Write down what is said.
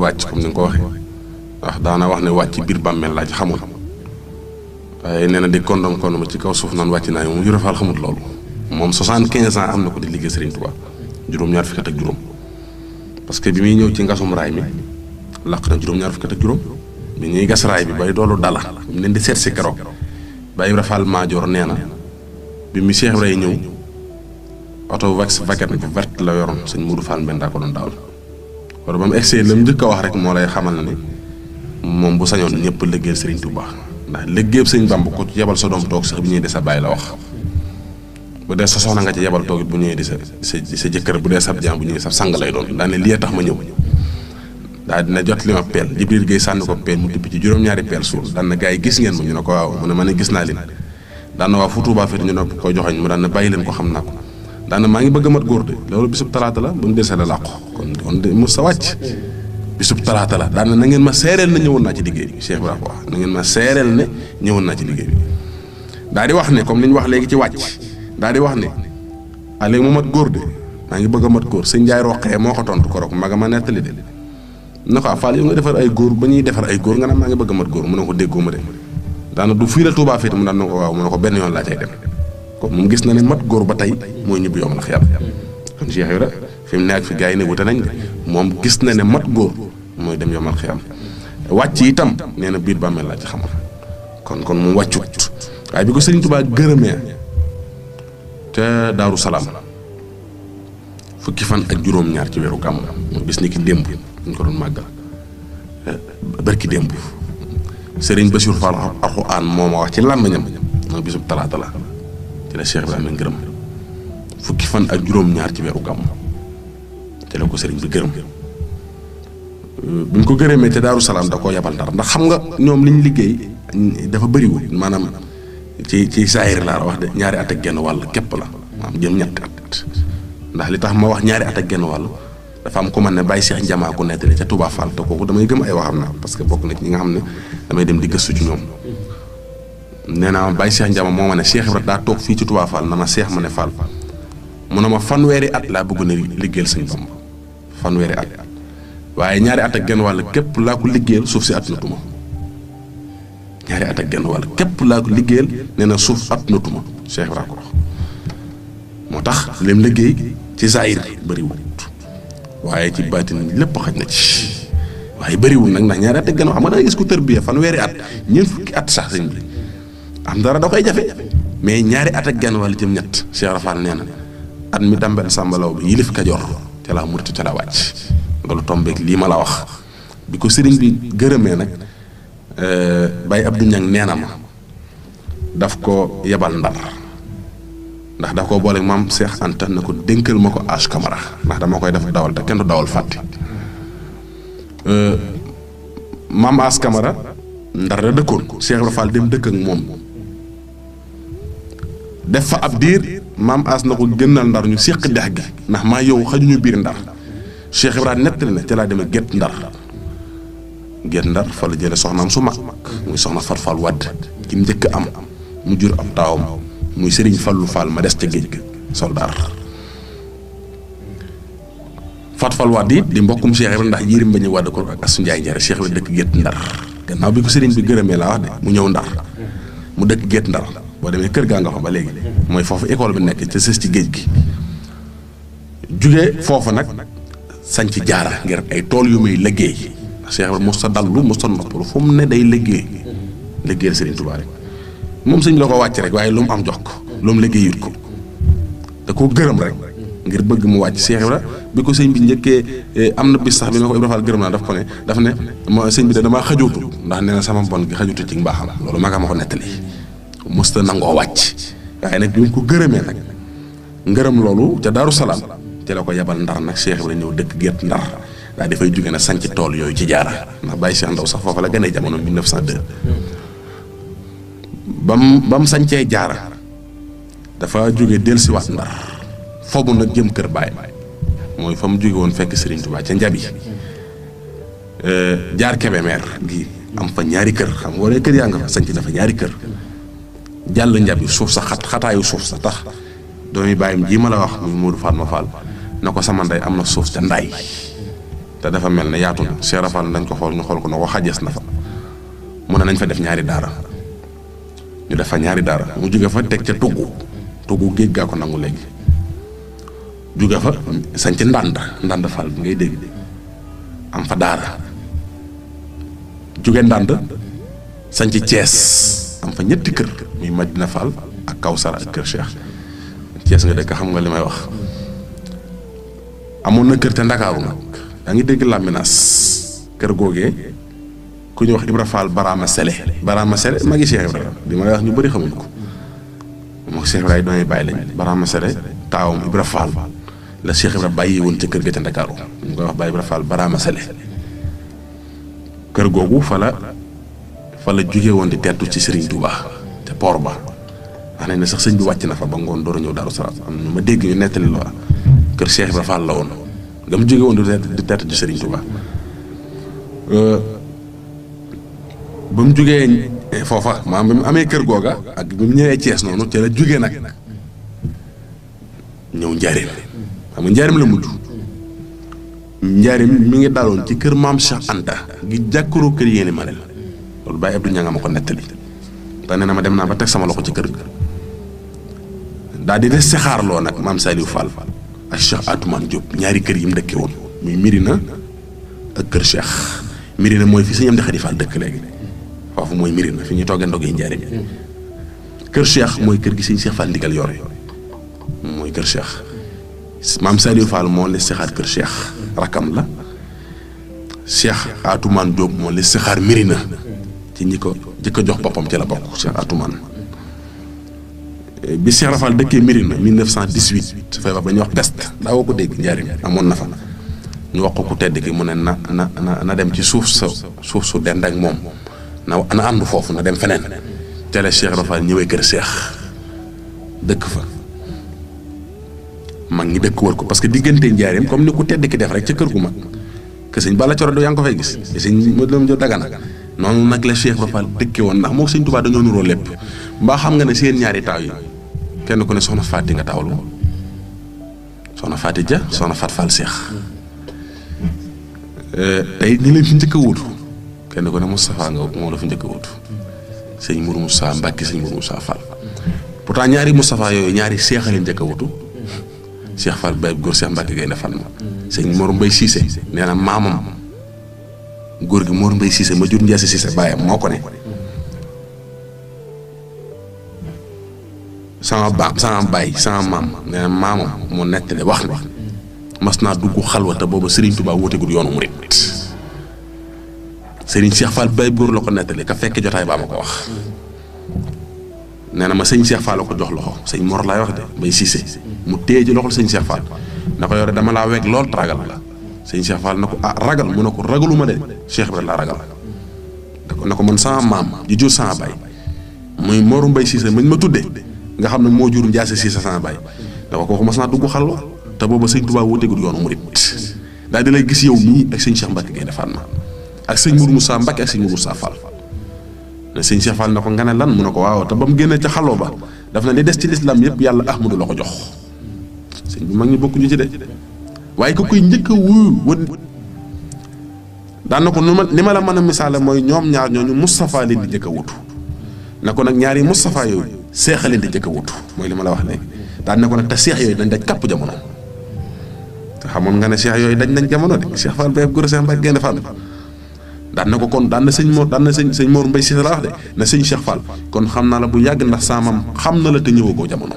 wàcc comme ni nga ko waxee ndax daana wax ne wàcc biir bàmmeel laa ci xamul waaye nee na di kondom ma ci kaw suuf naan wàcc naa moom Ibra Fall xamut loolu moom 75 ans am na ko di liggéey Serigne Touba juróom-ñaar fukki at ak juróom parce que bi muy ñëw ci ngasum raay mi laq na juróom-ñaar fukki at ak juróom bi ñuy gas raay bi bay doolu dala mu leen di seet si keroog ba Ibra Fall Maajoor nee na bi mu Cheikh Ibra ñëw oto vaget bu vert la yoroon sëñ Moudou Fall Mbenda ko doon daawal wala ba mu egsee la mu njëkk a wax rek moo lay xamal na ne moom bu sañoon ñëpp liggéeyal Serigne Touba ndax liggéeyal sëñ Bamba ko ci yebal sa doom toog sax bi ñuy di sa bàyyi la wax bu dee sa soxna nga ci yebal toog it bu ñëwee di sa jëkkër bu dee sab jaam bu ñëwee sa sang lay doon daane lii tax ma ñëw daal dina jot li ma peel Jibril Gueye sànni ko peel mu tibb ci juróom-ñaari peel suul daan na gars yi gis ngeen ma ñu ne ko waaw mu ne ma ne gis naa leen daan na waa fu Touba féete ñu ne ko joxoñ mu daan na bàyyi leen ko xam naa ko daan na maa ngi bëgg a mat góor de loolu bisub talaata la ba mu desee la làqu kon de mu sa wàcc bisub talaata la daan na ngeen ma seereel na ñëwoon naa ci liggéey bi Cheikh Ibrahima wax na ngeen ma seereel ne ñëwoon naa ci liggéey bi daal di wax ne comme li ñu wax léegi ci wàcc daal di wax ne ah léegi mu mat góor de maa ngi bëgg a mat góor sëñ Njaay roqee moo ko tontu korok maga ma nettali de na ko Fall yow nga defar ay góor ba ñuy defar ay góor nga ne maa ngi bëgg a mat góor mu ne ko déggoo ma de daana du fii la Touba féete mu daan na ko waaw mu ne ko benn yoon laa cay dem kon moom gis na ne mat góor ba tey mooy ñibbi yoom la xiyam kon Cheikh Ibra fi mu nekk fi gars yi ne wute nañ de moom gis na ne mat góor mooy dem yomal xiyam wàcc itam nee na biir bàmmeel laa ci xamal kon mu wàccut waaye bi ko Serigne Touba gërëmee ca Daaru Salaam fukki fan ak juróom-ñaar ci weeru gàmm mooy bis ni ki démb ñu ko doon màggal barki démb Serigne Bassirou Fall Alxuraan moo ma wax ci làmmiñam mooy bisub talaata la ci la Cheikh Ibrahima ngërëm fukki fan ak juróom-ñaar ci weeru gàmm te la ko Serigne bi gërëm bi ñu ko gërëmee te Daaru Salaam da koo yabal Ndar ndax xam nga ñoom liñ liggéey dafa bëriwul maanaam ci saayir laa wax de ñaari at ak genn wàll képp la maanaam jëm ñetti at ndax li tax ma wax ñaari at ak genn wàll dafa am ku man ne Baye Cheikh Ndiama ku nettali ca Touba Fall te kooku damay gëm ay waxam na parce que bokk na ci ñi nga xam ne damay dem di gëstu ci ñoom nee naa Baye Cheikh Ndiama moo ma ne Cheikh Ibrahima daa toog fii ci Touba Fall na ma Cheikh ma ne Fall mu ne ma fanweeri at laa bëgg na liggéeyal sëñ Bamba fanweeri at waaye ñaari at ak genn wàll képp laa ko liggéeyal suuf si at na tuma ñaari at ak genn wàll képp laa ko liggéeyal nee na suuf at na tuma Cheikh Ibrahima ko wax moo tax lim liggéey ci zaahir bëriwul waaye ci baatin lépp xaj na ci waaye bëriwul nag ndax ñaari at ak genn wàll xam nga da ngay gis ku tërbiya fanweeri at ñeent fukki at sax sëñ bi am dara da koy jafe mais ñaari at ak genn wàll jëm ñett Cheikh Rafal nee na at mi dambel sàmbalaw bi yilif Kajoor ca laa murit ca laa wàcc loolu tombeeg lii ma la wax bi ko sëriñ bi gërëmee nag Baye Abdou Niang nee na ma daf ko yebal Ndar ndax daf ko booleeg maam Cheikh Anta na ko dénkal ma ko Âge Camara ndax dama koy def dawal te kenn du dawal fàtte maam Âge Camara Ndar la dëkkoon Cheikh Ibra Fall dem dëkk ak moom def fa ab diir maam Âge na ko gënnal Ndar ñu séq dex gi ndax maa yow xajuñu biir Ndar Cheikh Ibra nettali na ca laa demee Gétt Ndar fa la jële soxnaam su mag muy soxna Fat Fall Wadd ki mu njëkk am mu jur ab taawam muy Serigne Fallou Fall ma des ca géej ga soldaar Fat Fall Wadd it di mbokkum Cheikh Ibra ndax Yirim Bañu Wadd ko ak Asu Njaay Njare Cheikh Ibra dëkk Gétt Ndar gannaaw bi ko Serigne bi gërëmee laa wax de mu ñëw Ndar mu dëkk Gétt Ndar boo demee kër gaa nga fa ba léegi mooy foofu école bi nekk ca sës ci géej gi jugee foofa nag sañ ci jaara ngir ay tool yu muy liggéey Cheikh Ibra mos sa dallu mos sa noppalu fu mu ne day liggéeyal Serigne Touba rek moom sëñ la ko wàcc rek waaye lu mu am jox ko lu mu liggéeyut ko da koo gërëm rek ngir bëgg mu wàcc Cheikh Ibra bi ko sëñ bi njëkkee am na bis sax bi ma ko Ibra Fall gërëm naa daf ne ma sëñ bi de damaa xajuutu ndax nee na sama bon gi xajuutu ci mbaaxam loolu maa ma ko nettali mos ta nangoo wàcc waaye nag bi mu ko gërëmee nag ngërëm loolu ca Daaru Salaam ci la ko yebal Ndar nag Cheikh Ibra ñëw dëkk Gétt Ndar daal dafay jóge na sanc tool yooyu ci jaara ndax Baye Cheikh Ndaw sax foofa la gënee jamono 1902 ba mu sancee jaara dafa jóge dellusiwaat Ndar foofu nag jëm kër Baye mooy fa mu jóge woon fekk Serigne Touba ca Njabi jaar Kébémer gi am fa ñaari kër xam nga wala kër yaa nga fa sanc na fa ñaari kër jàll Njabi suuf sa xataayu suuf sa tax doomi bàyyim ji ma la wax muy Modou Fatma Fall na ko sama ndey am na suuf ca Ndaay te dafa mel ne yaatu na Cheikh Rafal nañ ko xool ñu xool ko na ko xajees na fa mu ne nañ fa def ñaari daara ñu def fa ñaari daara mu jóge fa teg ca tuggu géej gaa ko nangu léegi jóge fa sañ ci ndànd Fall bi ngay dégg am fa daara jóge ndànd sañ ci Thiès am fa ñetti kër muy Madina Fall ak Kawsara ak kër Cheikh Thiès nga dëkk xam nga li may wax amoon na kër te Ndakaaru nag yaa ngi dégg Lambinaas kër googee ku ñu wax Ibra Fall Barama Sele ma ngi Cheikh Ibra li ma lay wax ñu bëri xamuñ ko moom Cheikh Ibra doon bàyyi lañ Barama Sele taawam Ibra Fall la Cheikh Ibra bàyyi woon ca kër ga ca Ndakaaru ñu koy wax Baye Ibra Fall Barama Sele kër googu fa la jóge woon di teertu ci Serigne Touba te port ba wax nañ ne sax sëñ bi wàcc na fa ba ngoon door a ñëw Daaru Salaam am na ma dégg ñu nettali la kër Cheikh Ibra Fall la woon nga mu jóge woon di teertu ci Serigne Touba ba mu jógee foofa maanaam bi mu amee kër googa ak bi mu ñëwee Thiès noonu ca la jógee nag ñëw Njaaréem xam nga Njaaréem la mujj Njaaréem mi ngi daloon ci kër maam Cheikh Anta gi jàkkaroo kër yéeni ma loolu Baye Abdou Ñanga ma ko nettali te nee na ma dem naa ba teg sama loxo ci kër ga daal di des saxaarloo nag maam Saliou Fall ak Cheikh Atoumane Diop ñaari kër yi mu dëkkee woon muy Mirina ak kër Cheikh Mirina mooy fi sëñ Amdi Xadi Fall dëkk léegi foofu mooy Mirina fi ñuy toggee ndog yi Njaaréem kër Cheikh mooy kër gi sëñ Cheikh Fall ndigal yore mooy kër Cheikh maam Saliou Fall moo les saxaar kër Cheikh rakam la Cheikh Atoumane Diop moo les saxaar Mirina ci ñi ko jëkk a jox boppam ci la bokk Cheikh Atoumane bi Cheikh Rafal dëkkee Mirina 1918 feebar ba ñuy wax peste daa woo ko dégg Njaaréem amoon na fa ñu wax ko ku tedd ki mu ne na dem ci suuf su dend ak moom na àndu foofu na dem feneen te la Cheikh Rafal ñëwee kër Cheikh dëkk fa mag ñi dëkk wër ko parce que diggante Njaaréem comme ni ku tedd ki def rek ca kër gu mag que sëñ Balla Coro do yaa ngi ko fay gis sëñ Modou Lam Dagana noonu nag la Cheikh Rafal dëkke woon ndax moo sëñ Touba dañoo nuroo lépp mbaa xam nga ne seen ñaari taaw yi kenn ku ne soxna Faati nga taawlu soxna Faati Ja soxna Fat Fall Cheikh tey ñi leen fi njëkk a wuutu kenn ku ne Moustapha nga moo la fi njëkk a wuutu sëñ Mourou Moussa Mbacke sëñ Mourou Moussa Fall pourtant ñaari Moustapha yooyu ñaari Cheikh leen njëkk a wuutu Cheikh Fall Baye góor Cheikh Mbacke Gaynde Fall ma sëñ Mor Mbaye Cissé nee na maamam góor gi Mor Mbaye Cissé ma jur Ndiasse Cissé baayam moo ko ne sama maam nee na maamam moo nettali wax ne mas naa dugg xalwata booba Serigne Touba wóotegul yoonu murit Serigne Cheikh Fall Baye góor la ko nettali ka fekk jotaay baa ma ko wax nee na ma sëñ Cheikh Fall la ko jox loxo sëñ Mor laay wax de Mbaye Cissé mu téye ji loxol sëñ Cheikh Fall na ko yore dama laa weeg lool ragal la sëñ Cheikh Fall na ko ragal mu ne ko ragaluma de Cheikh Ibrahima laa ragal na ko man sama maam ji jur sama baay muy Mor Mbaye Cissé mañ ma tudde nga xam ne moo jur Ndiasse Cissé sama baay da ko kooku mas naa dugg xalwa te booba sëñ Touba wóotegul yoonu murit daal di lay gis yow mii ak sëñ Cheikh Mbacke Gaynde Fatma ak sëñ Mourou Moussa Mbacke ak sëñ Mourou Moussa Fall ne sëñ Cheikh Fall na ko nga ne lan mu ne ko waaw te ba mu génnee ca xaloo ba daf na li des ci lislaam yëpp yàlla Ahmadu la ko jox sëñ bi mag ñi bokkuñu ci de waaye ku koy njëkk a wuyu wën daan na ko ni ma la mën a misaale mooy ñoom ñaar ñooñu Moustapha leen di njëkk a wutu na ko nag ñaari Moustapha yooyu seex leen di njëkk a wutu mooy li ma la wax léegi daan na ko nag te seex yooyu dañ daj kapp jamono te xamoon nga ne seex yooyu daj nañ jamono de Cheikh Fall Baye góor Cheikh Mbacke Gaynde Fall daan na ko kon daan na sëñ Mor Mbaye Cissé la wax de na sëñ Cheikh Fall kon xam naa la bu yàgg ndax saamam xam na la te ñëwagoo jamono